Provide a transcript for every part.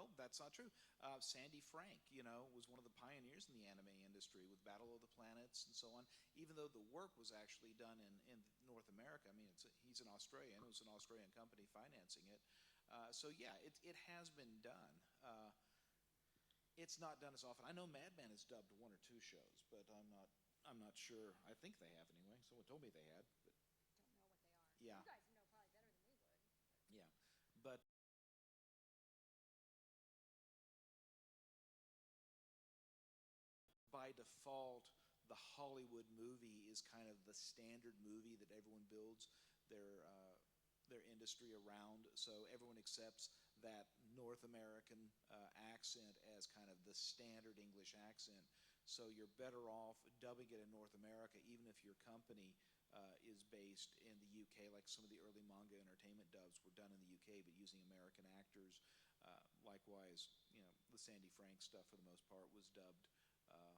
Well, that's not true. Sandy Frank, was one of the pioneers in the anime industry with Battle of the Planets and so on. Even though the work was actually done in North America, I mean, he's an Australian. It was an Australian company financing it. So yeah, it has been done. It's not done as often. I know Madman has dubbed one or two shows, but I'm not sure. I think they have anyway. Someone told me they had, but Don't know yeah, what they are. You guys know probably better than we would. yeah. But by default, the Hollywood movie is kind of the standard movie that everyone builds their industry around. So everyone accepts that North American accent as kind of the standard English accent. So you're better off dubbing it in North America, even if your company is based in the UK, like some of the early manga entertainment dubs were done in the UK, but using American actors. Likewise, the Sandy Frank stuff for the most part was dubbed uh,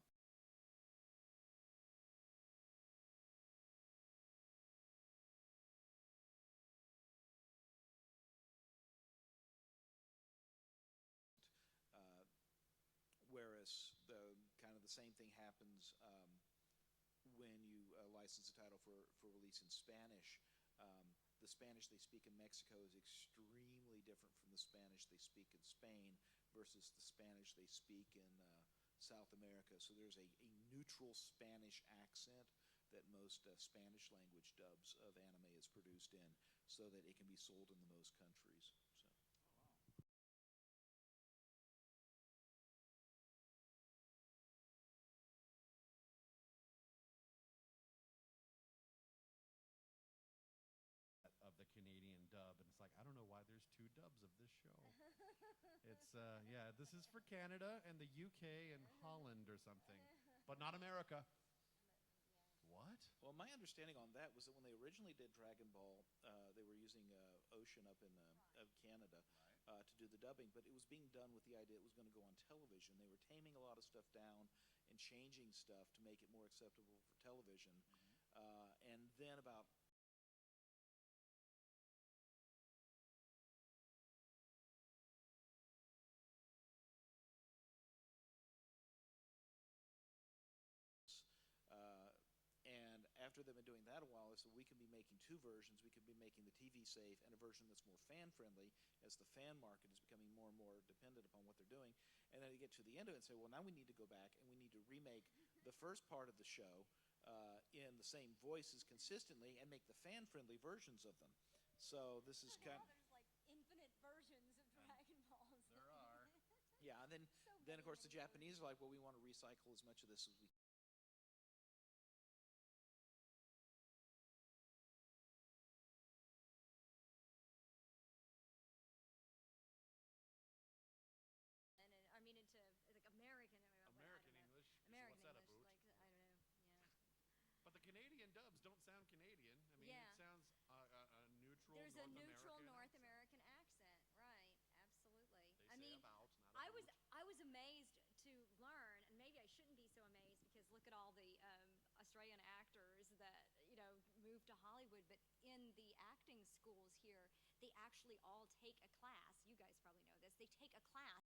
uh, whereas the kind of the same thing happens when you license a title for release in Spanish. The Spanish they speak in Mexico is extremely different from the Spanish they speak in Spain versus the Spanish they speak in South America. So there's a neutral Spanish accent that most Spanish language dubs of anime is produced in so that it can be sold in the most countries. So. Of the Canadian dub, and it's like I don't know why there's two dubs of this show. It's yeah, this is for Canada and the UK and Holland or something, but not America. What? Well, my understanding on that was that when they originally did Dragon Ball, they were using Ocean up in Canada to do the dubbing, but it was being done with the idea it was going to go on television. They were taming a lot of stuff down and changing stuff to make it more acceptable for television. And then about Uh, and after they've been doing that a while, they said we can be making two versions. We could be making the TV safe and a version that's more fan friendly as the fan market is becoming more and more dependent upon what they're doing. And then they get to the end of it and say, well, now we need to go back and we need to remake the first part of the show in the same voices consistently and make the fan friendly versions of them. So this is So kind now there's like infinite versions of Dragon Balls. There are. yeah. And then So then many of course of the those. Japanese are like, well, we want to recycle as much of this as we And I mean into like American. American I don't English. know. So American what's that English. about? Like I don't know. Yeah. But the Canadian dubs don't sound Canadian. I mean, it Yeah. sounds a neutral There's a North neutral American North accent. American accent, right? Absolutely. They I say mean, about, not I was about. I was amazed to learn, and maybe I shouldn't be so amazed because look at all the Australian actors that moved to Hollywood. But in the acting schools here, they actually all take a class. You guys probably know this. They take a class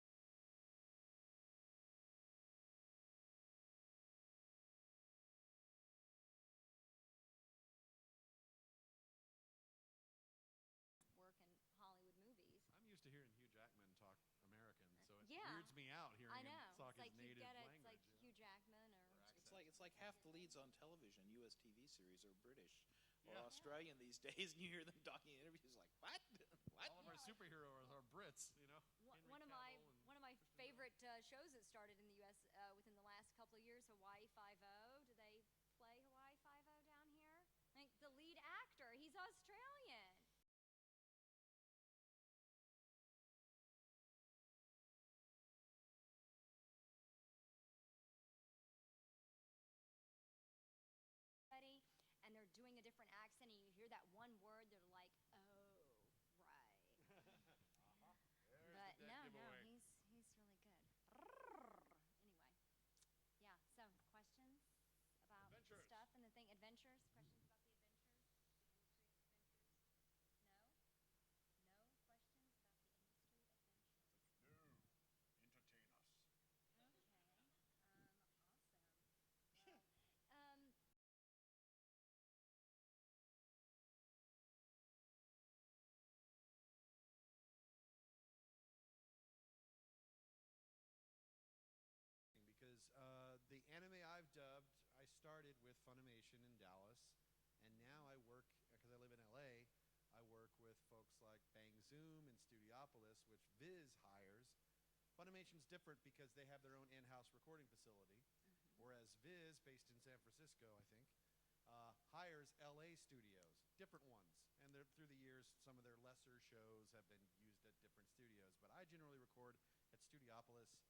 work in Hollywood movies. I'm used to hearing Hugh Jackman talk American, so it Yeah, weirds me out hearing I him know. talk It's his like you native get it. It's language. like Hugh Jackman or Or accent. It's like half the leads on television, U.S. TV series, are British or Yeah. yeah. Australian these days, and you hear them talking in interviews like, "What? What?" All of our Yeah, like superheroes are Brits, you know. Henry one of my Cavill and one of my Christian Bale. favorite shows that started in the U.S. Within the last couple of years, Hawaii Five O. Do they play Hawaii Five O down here? Like the lead actor, he's Australian. Buddy, and they're doing a different accent, and you hear that one word, they're like, "Oh, right." There's the But dead no, no, giveaway. he's really good. Anyway, yeah. So questions about Adventures. stuff and the thing, adventures. Questions about the adventures. Studiopolis, which Viz hires. Funimation's different because they have their own in-house recording facility, whereas Viz, based in San Francisco, I think, hires LA studios, different ones. And through the years, some of their lesser shows have been used at different studios. But I generally record at Studiopolis, and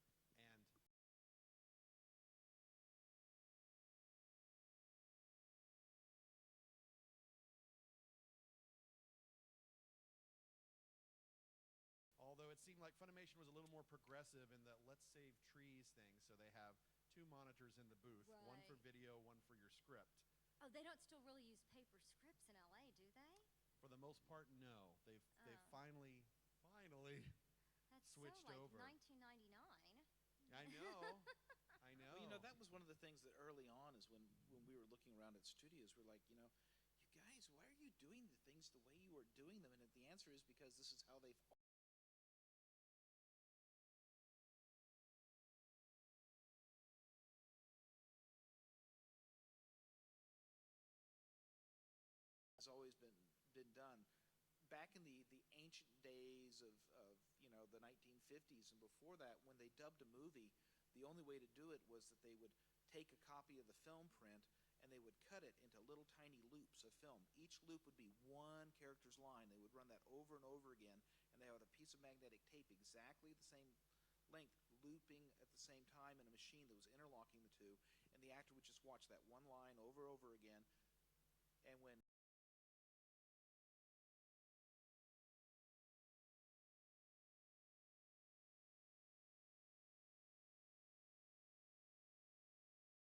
although it seemed like Funimation was a little more progressive in the let's save trees thing, so they have two monitors in the booth, one for Right. video, one for your script. Oh, they don't still really use paper scripts in LA, do they? For the most part, no. They've Oh. finally That's switched so like over. 1999. I know. I know. Well, that was one of the things that early on is when we were looking around at studios, we're like, you guys, why are you doing the things the way you are doing them? And the answer is because this is how they've has always been done. Back in the ancient days of the 1950s and before that, when they dubbed a movie, the only way to do it was that they would take a copy of the film print and they would cut it into little tiny loops of film. Each loop would be one character's line. They would run that over and over again, and they had a piece of magnetic tape exactly the same length looping at the same time in a machine that was interlocking the two, and the actor would just watch that one line over and over again. And when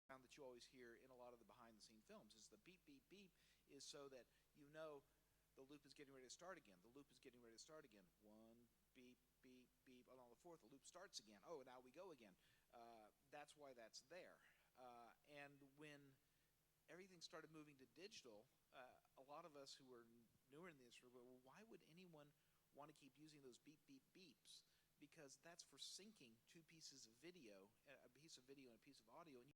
sound that you always hear in a lot of the behind the scene films is the beep beep beep, is so that the loop is getting ready to start again. The loop is getting ready to start again. One beep beep beep, and on the fourth the loop starts again. Oh, now we go again. That's why that's there. And when everything started moving to digital, a lot of us who were newer in the industry were, well, why would anyone want to keep using those beep beep beeps? Because that's for syncing two pieces of video, a piece of video and a piece of audio, and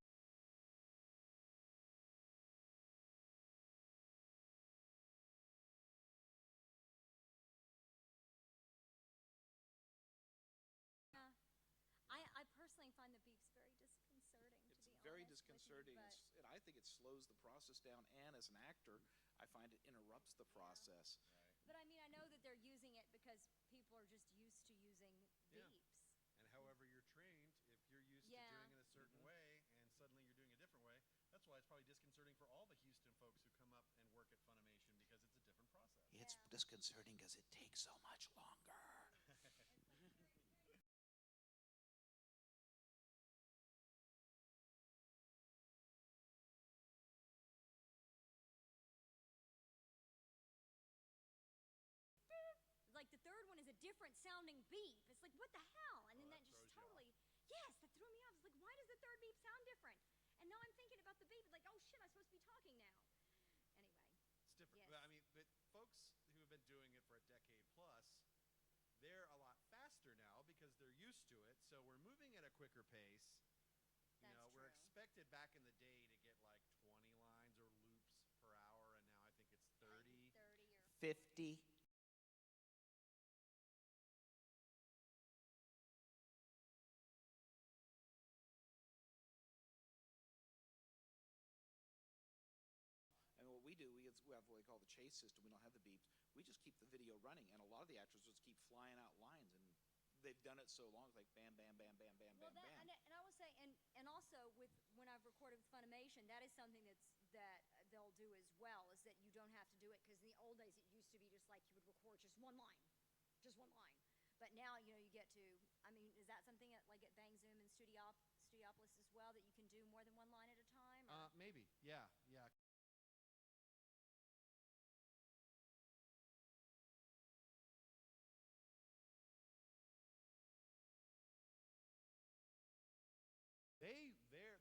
Yeah. I personally find the beeps very disconcerting, to it's be very honest disconcerting, with you, and I think it slows the process down. And as an actor, I find it interrupts the process. but I mean, I know that they're using it because people are just used to using Yeah. beeps. And however you're trained, if you're used Yeah. to doing it a certain way and suddenly you're doing a different way, that's why it's probably disconcerting for all the Houston folks who come up and work at Funimation because it's a different process. It's Yeah. disconcerting because it takes so much longer. Like the third one is a different sounding beep. It's like, what the hell? And then Oh, that that just throws you totally, yes, that threw me off. It's like, why does the third beep sound different? And now I'm thinking about the beep. It's like, oh shit, I'm supposed to be talking now. Anyway, It's different. Yes. But, I mean, but folks who have been doing it for a decade plus, they're a lot faster now because they're used to it. So we're moving at a quicker pace. That's We're true. expected back in the day to get like 20 lines or loops per hour, and now I think it's 30. 30 or 50. And what we do, we have what we call the chase system. We don't have the beeps. We just keep the video running, and a lot of the actors just keep flying out lines, and they've done it so long, it's like bam, bam, bam, bam, bam, well, bam, bam. and I will say, and also with when I've recorded with Funimation, that is something that they'll do as well. Is that you don't have to do it because in the old days it used to be just like you would record just one line, just one line. But now you get to. I mean, is that something at, like at Bang Zoom and Studiopolis as well that you can do more than one line at a time? Or? Maybe. Yeah. Yeah.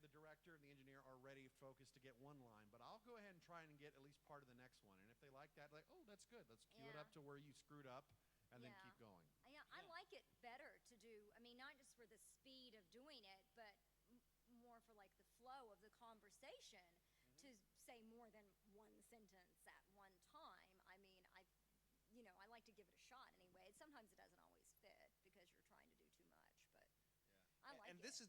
The director and the engineer are ready, focused to get one line, but I'll go ahead and try and get at least part of the next one. And if they like that, like, oh, that's good. Let's cue it Yeah. up to where you screwed up, and then Yeah. keep going. Yeah, I like it better to do. I mean, not just for the speed of doing it, but more for like the flow of the conversation to say more than one sentence at one time. I mean, I like to give it a shot anyway. Sometimes it doesn't always and this is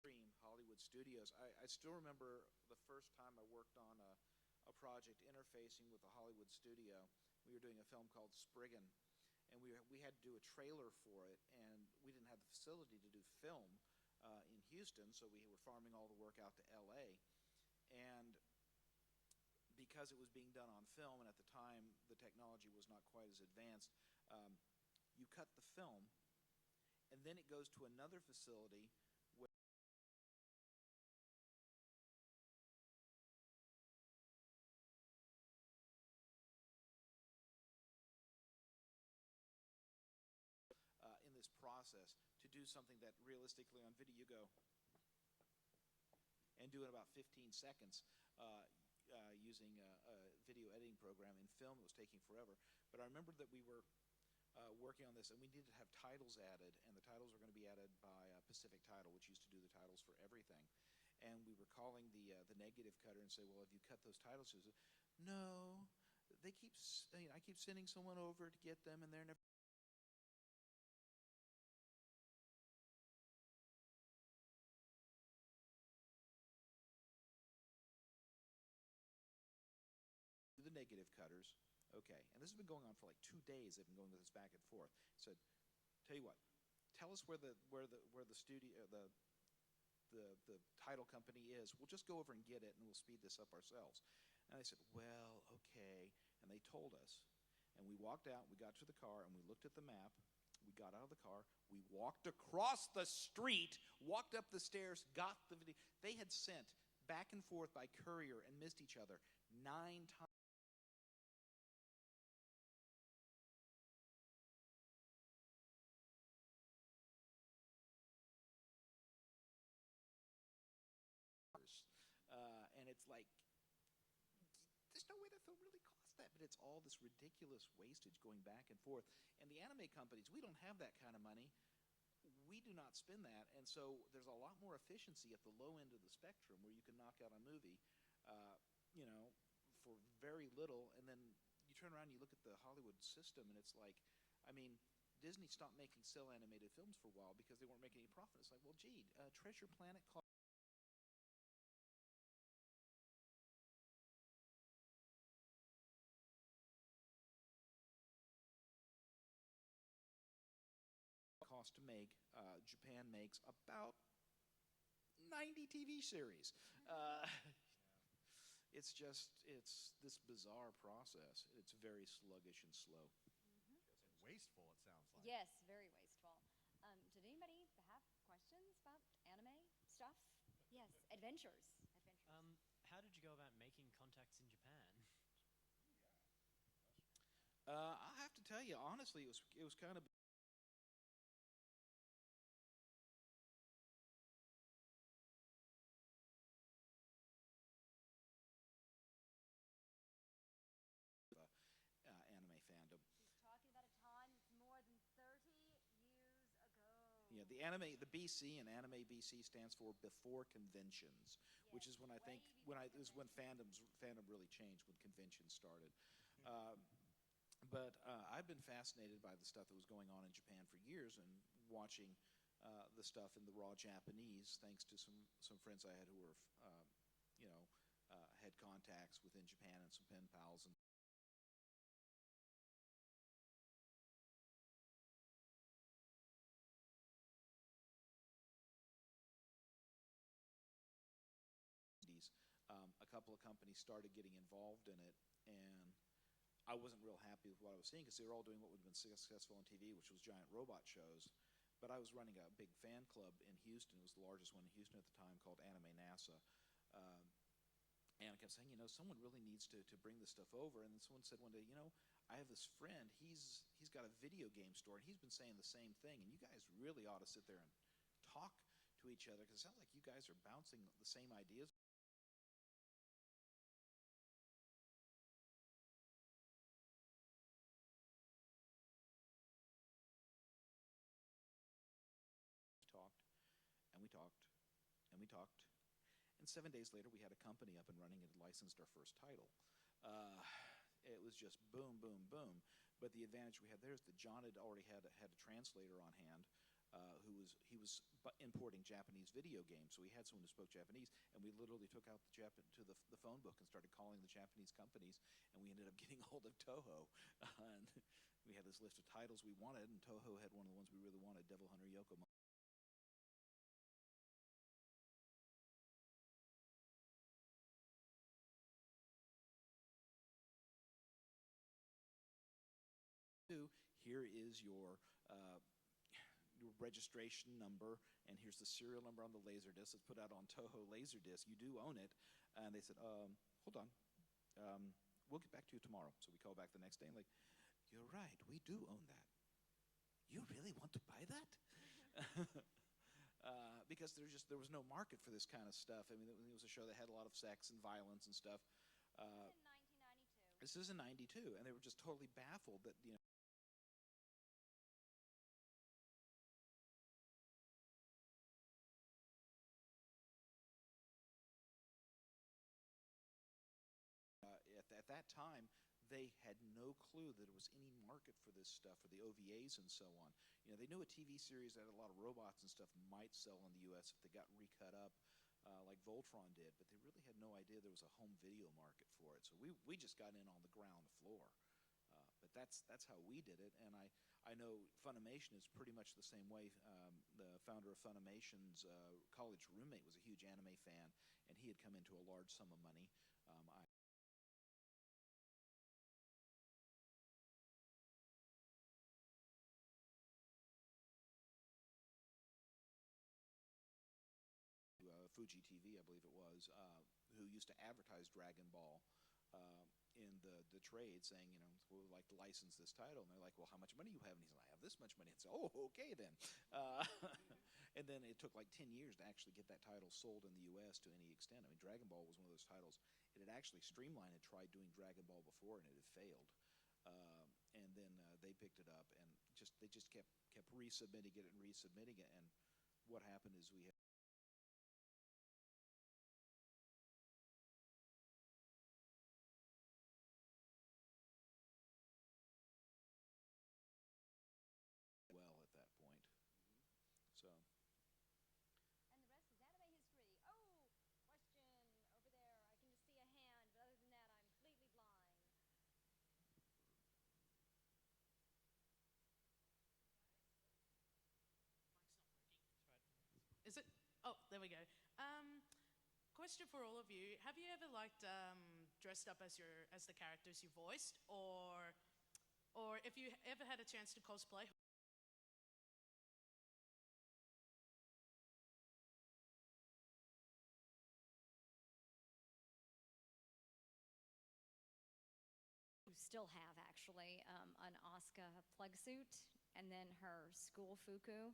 dream Hollywood studios. I still remember the first time I worked on a project interfacing with a Hollywood studio. We were doing a film called Spriggan, and we had to do a trailer for it, and we didn't have the facility to do film in Houston, so we were farming all the work out to LA. And because it was being done on film, and at the time the technology was not quite as advanced, you cut the film, and then it goes to another facility where in this process to do something that realistically on video you go and do it about 15 seconds using a video editing program. In film, it was taking forever. But I remember that we were working on this, and we needed to have titles added, and the titles were going to be added by Pacific Title, which used to do the titles for everything. And we were calling the negative cutter and say, "Well, have you cut those titles?" She said, "No, they keep. I keep sending someone over to get them, and they're never." The negative cutters. Okay, and this has been going on for like 2 days. They've been going with this back and forth. Said, "Tell you what, tell us where the studio the title company is. We'll just go over and get it, and we'll speed this up ourselves." And I said, "Well, okay." And they told us, and we walked out. We got to the car, and we looked at the map. We got out of the car. We walked across the street, walked up the stairs, got the video. They had sent back and forth by courier and missed each other 9 times. And it's like, there's no way that film really cost that, but it's all this ridiculous wastage going back and forth. And the anime companies, we don't have that kind of money. We do not spend that, and so there's a lot more efficiency at the low end of the spectrum where you can knock out a movie, uh, you know, for very little, and then you turn around and you look at the Hollywood system, and it's like, I mean, Disney stopped making cell animated films for a while because they weren't making any profit. It's like, well, gee, Treasure Planet cost to make. Japan makes about 90 TV series. It's this bizarre process. It's very sluggish and slow. And wasteful, it sounds like. Yes, very wasteful. Did anybody have questions about anime stuff? Yes, adventures. How did you go about making contacts in Japan? I have to tell you, honestly, it was kind of anime fandom. She's talking about a time that's more than 30 years ago. Yeah, the BC and anime BC stands for before conventions, which is when I think when fandom really changed when conventions started. But I've been fascinated by the stuff that was going on in Japan for years, and watching the stuff in the raw Japanese, thanks to some friends I had who were, you know, had contacts within Japan and some pen pals and. A couple of companies started getting involved in it, and I wasn't real happy with what I was seeing because they were all doing what would have been successful on TV, which was giant robot shows. But I was running a big fan club in Houston. It was the largest one in Houston at the time, called Anime NASA. Uh, and I kept saying, someone really needs to bring this stuff over. And then someone said one day, I have this friend. He's got a video game store, and he's been saying the same thing. And you guys really ought to sit there and talk to each other, because it sounds like you guys are bouncing the same ideas. Talked, and we talked, and we talked, And 7 days later, we had a company up and running and had licensed our first title. It was just boom, boom, boom. But the advantage we had there is that John had already had a translator on hand, he was importing Japanese video games, so he had someone who spoke Japanese, and we literally took out the phone book and started calling the Japanese companies, and we ended up getting a hold of Toho, and we had this list of titles we wanted, and Toho had one of the ones we really wanted, Devil Hunter Yoko. Here is your registration number, and here's the serial number on the Laserdisc. It's put out on Toho Laserdisc. You do own it. And they said, hold on. We'll get back to you tomorrow. So we call back the next day and like, you're right, we do own that. You really want to buy that? Because there was no market for this kind of stuff. I mean, it was a show that had a lot of sex and violence and stuff. This is in 1992. This is in '92, and they were just totally baffled that, you know, at that time, they had no clue that there was any market for this stuff, for the OVAs and so on. You know, they knew a TV series that had a lot of robots and stuff might sell in the U.S. if they got recut up, like Voltron did, but they really had no idea there was a home video market for it. So we just got in on the ground floor. But that's how we did it, and I know Funimation is pretty much the same way. The founder of Funimation's college roommate was a huge anime fan, and he had come into a large sum of money. Fuji TV, I believe it was, who used to advertise Dragon Ball in the trade, saying, you know, we would like to license this title. And they're like, well, how much money you have? And he's like, I have this much money. And so, oh, okay then. And then it took like 10 years to actually get that title sold in the U.S. to any extent. I mean, Dragon Ball was one of those titles. It had actually, Streamline had tried doing Dragon Ball before, and it had failed. And then they picked it up, and they just kept resubmitting it and resubmitting it. And what happened is we had at that point. So. And the rest is anime history. Oh, question over there. I can just see a hand, but other than that, I'm completely blind. Is it? Oh, there we go. Question for all of you: have you ever dressed up as the characters you voiced, or if you ever had a chance to cosplay? Still have actually an Asuka plug suit, and then her school fuku,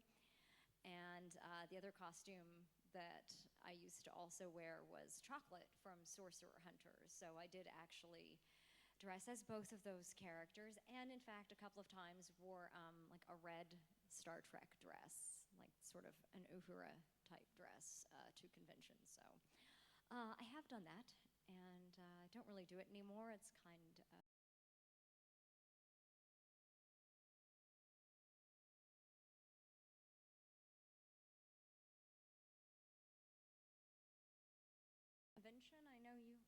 and the other costume that I used to also wear was Chocolate from Sorcerer Hunters. So I did actually dress as both of those characters, and in fact a couple of times wore like a red Star Trek dress, like sort of an Uhura type dress to conventions. So I have done that, and I don't really do it anymore. It's kind of convention. I know you.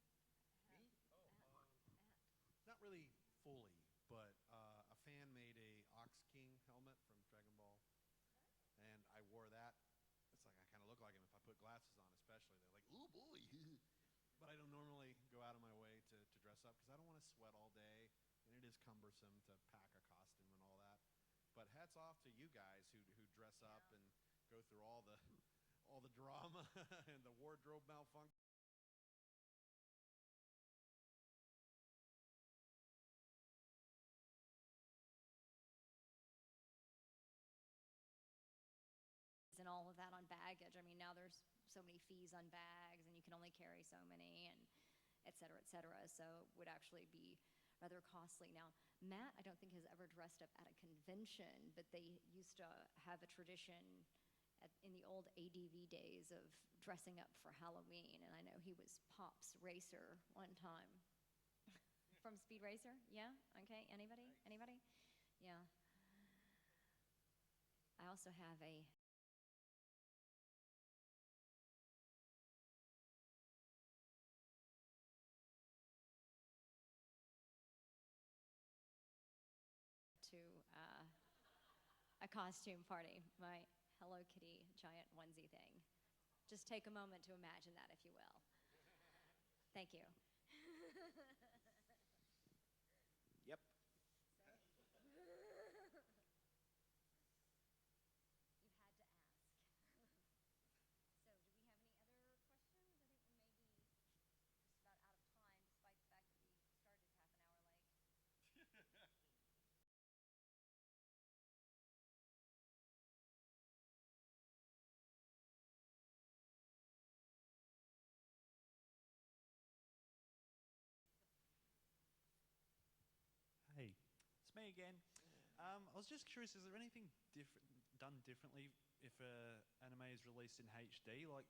Not really fully, but a fan made a Ox King helmet from Dragon Ball, and I wore that. It's like I kind of look like him if I put glasses on, especially. They're like, "Ooh boy!" But I don't normally go out of my way to dress up because I don't want to sweat all day, and it is cumbersome to pack a costume and all that. But hats off to you guys who dress up and go through all the drama and the wardrobe malfunction. And all of that on baggage. I mean, now there's so many fees on bags, and you can only carry so many, and et cetera, et cetera. So it would actually be rather costly. Now, Matt, I don't think has ever dressed up at a convention, but they used to have a tradition in the old ADV days of dressing up for Halloween, and I know he was Pop's Racer one time. From Speed Racer? Yeah? Okay. Anybody? Anybody? Yeah. I also have a to a costume party, my Hello Kitty giant onesie thing. Just take a moment to imagine that, if you will. Thank you. Yep. You had to ask. So, do we have any other questions? I think we may be just about out of time, despite the fact that we started half an hour late. Hey, it's me again. I was just curious, is there anything done differently if anime is released in HD, like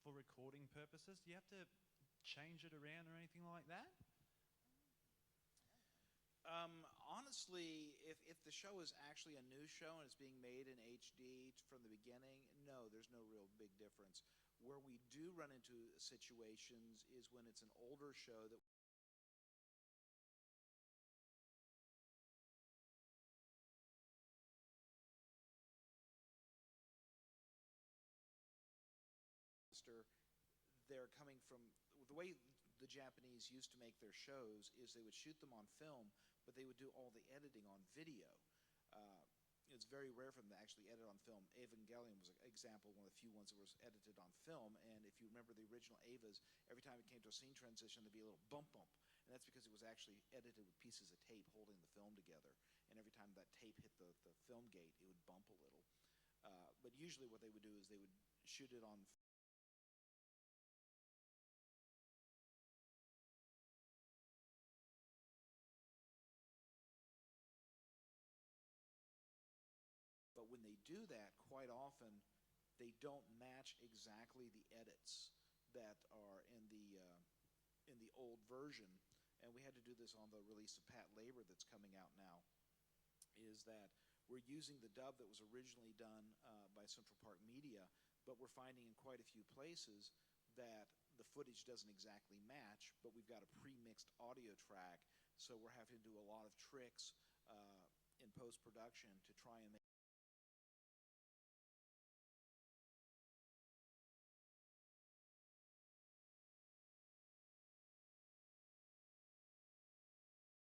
for recording purposes? Do you have to change it around or anything like that? Honestly, if the show is actually a new show and it's being made in HD from the beginning, no, there's no real big difference. Where we do run into situations is when it's an older show that they're coming from the way the Japanese used to make their shows is they would shoot them on film, but they would do all the editing on video. It's very rare for them to actually edit on film. Evangelion was an example, one of the few ones that was edited on film. And if you remember the original Evas, every time it came to a scene transition, there'd be a little bump. And that's because it was actually edited with pieces of tape holding the film together. And every time that tape hit the film gate, it would bump a little. But usually what they would do is they would shoot it on but when they do that, quite often they don't match exactly the edits that are in the old version. And we had to do this on the release of Pat Labor that's coming out now. Is that we're using the dub that was originally done by Central Park Media, but we're finding in quite a few places that the footage doesn't exactly match, but we've got a pre-mixed audio track, so we're having to do a lot of tricks in post-production to try and make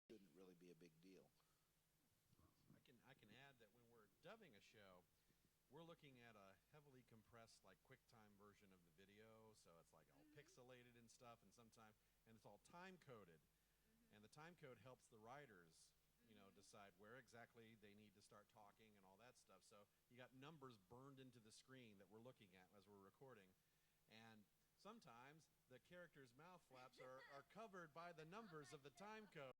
shouldn't really be a big deal. I can add that when we're dubbing a show, we're looking at a heavily compressed, like QuickTime version of the video, so it's like all pixelated and stuff, and sometimes, and it's all time coded, and the time code helps the writers, decide where exactly they need to start talking and all that stuff. So you got numbers burned into the screen that we're looking at as we're recording, and sometimes the characters' mouth flaps are covered by the numbers of the time code.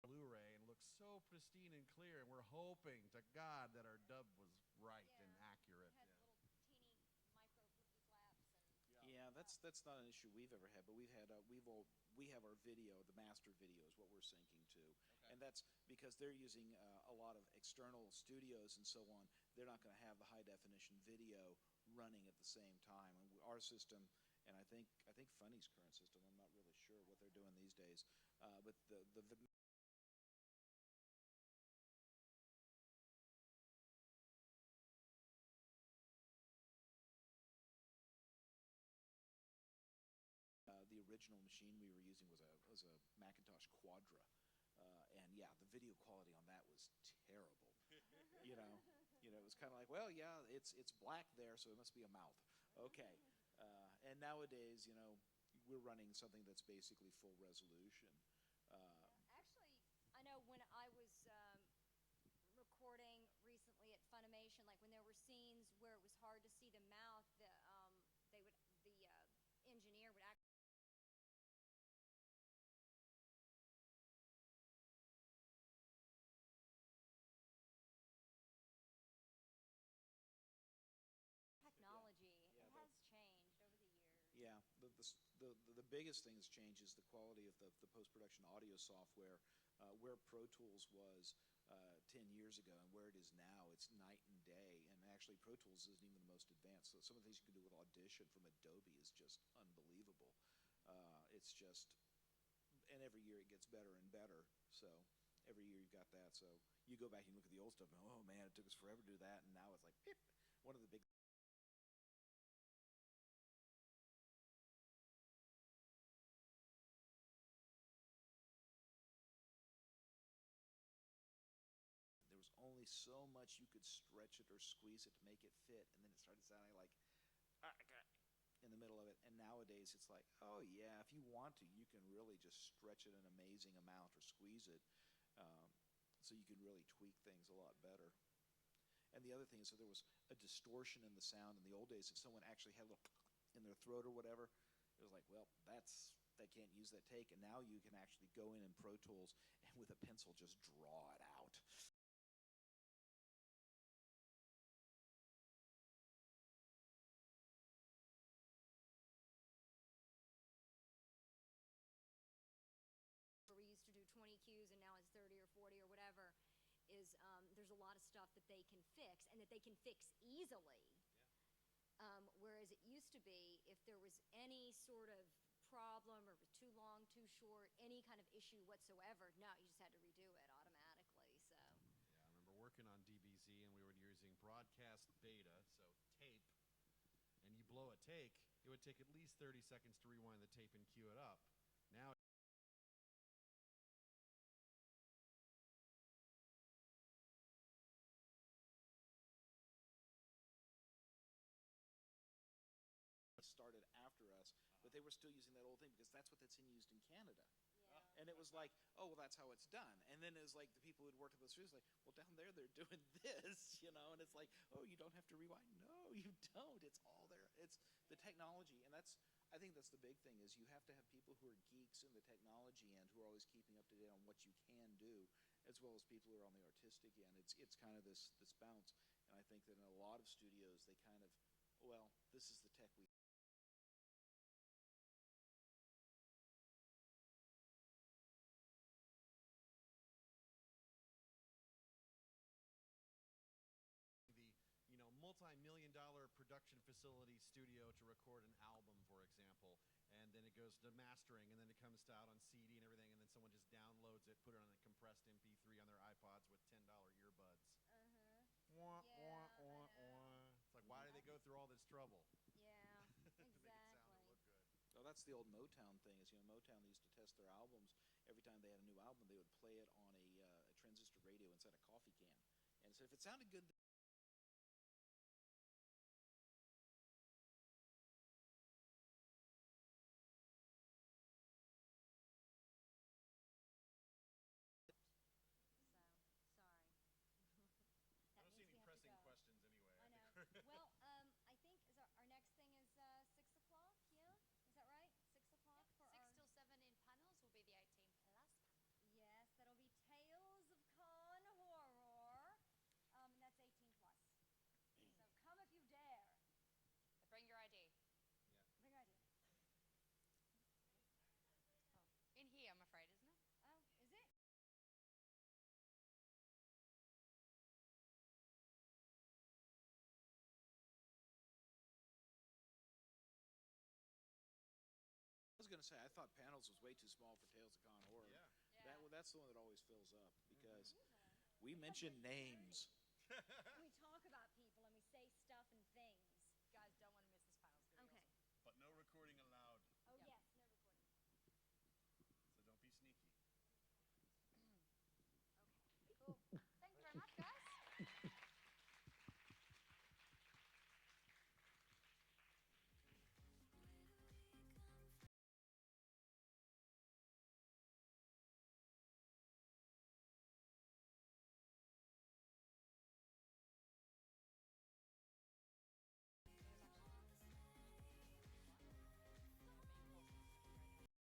Blu-ray and looks so pristine and clear, and we're hoping to God that our dub was right and accurate. Had little teeny micro flippy flaps and Yeah, that's not an issue we've ever had, but we have our video, the master video is what we're syncing to, and that's because they're using a lot of external studios and so on. They're not going to have the high definition video running at the same time. And our system, and I think Funny's current system, I'm not really sure what they're doing these days, but the the original machine we were using was a Macintosh Quadra, and yeah, the video quality on that was terrible. you know, it was kind of like, well, yeah, it's black there, so it must be a mouth. Okay, and nowadays, we're running something that's basically full resolution. Uh, actually, I know when I was recording recently at Funimation, like when there were scenes where it was hard to see the mouth, the engineer would actually the biggest thing that's changed is the quality of the post-production audio software. Where Pro Tools was 10 years ago and where it is now, it's night and day. And actually, Pro Tools isn't even the most advanced. So some of the things you can do with Audition from Adobe is just unbelievable. It's just, and every year it gets better and better. So every year you've got that. So you go back and look at the old stuff and, oh man, it took us forever to do that. And now it's like, beep. One of the big there was only so much you could stretch it or squeeze it to make it fit, and then it started sounding like in the middle of it. And nowadays it's like, oh yeah, if you want to, you can really just stretch it an amazing amount or squeeze it, um, so you can really tweak things a lot better. And the other thing is, so there was a distortion in the sound in the old days. If someone actually had a little in their throat or whatever, it was like, well, they can't use that take. And now you can actually go in Pro Tools and with a pencil just draw it out. Where we used to do 20 cues and now it's 30 or 40 or whatever, is there's a lot of stuff that they can fix and that they can fix easily. Whereas it used to be, if there was any sort of problem or it was too long, too short, any kind of issue whatsoever, no, you just had to redo it automatically. So Yeah, I remember working on DBZ and we were using broadcast beta, so tape, and you blow a take, it would take at least 30 seconds to rewind the tape and cue it up. Now started after us, but they were still using that old thing because that's what that's in used in Canada. yeah, And it was like, oh, well, that's how it's done. And then it was like the people who'd worked at those studios, like, well, down there they're doing this, and it's like, oh, you don't have to rewind. No, you don't. It's all there. It's the technology, and I think that's the big thing is you have to have people who are geeks in the technology end who are always keeping up to date on what you can do, as well as people who are on the artistic end. It's kind of this bounce, and I think that in a lot of studios they kind of, well, this is the tech we the multi-million-dollar production facility studio to record an album, for example, and then it goes to mastering, and then it comes out on CD and everything, and then someone just downloads it, put it on a compressed MP3 on their iPods with $10 earbuds. Wah, Yeah, wah, I wah, know. wah. It's like, why do they go through all this trouble yeah, to make it sound or exactly. look good? Well, that's the old Motown thing. Is Motown, they used to test their albums. Every time they had a new album, they would play it on a transistor radio inside a coffee can. And so if it sounded good, So, sorry. I don't see any That means we pressing have to go. questions anyway. I know. Well, I think is our next thing is 6 o'clock. Yeah, is that right? 6 o'clock for our. 6 till 7 in panels will be the 18 plus. Yes, that'll be Tales of Con Horror. And that's 18 plus. So come if you dare. But bring your ID. Bring your idea. In here, I'm afraid, isn't it? Oh, is it? I was going to say, I thought panels was way too small for Tales of Con Horror. Yeah. That's the one that always fills up because we mention names. We talk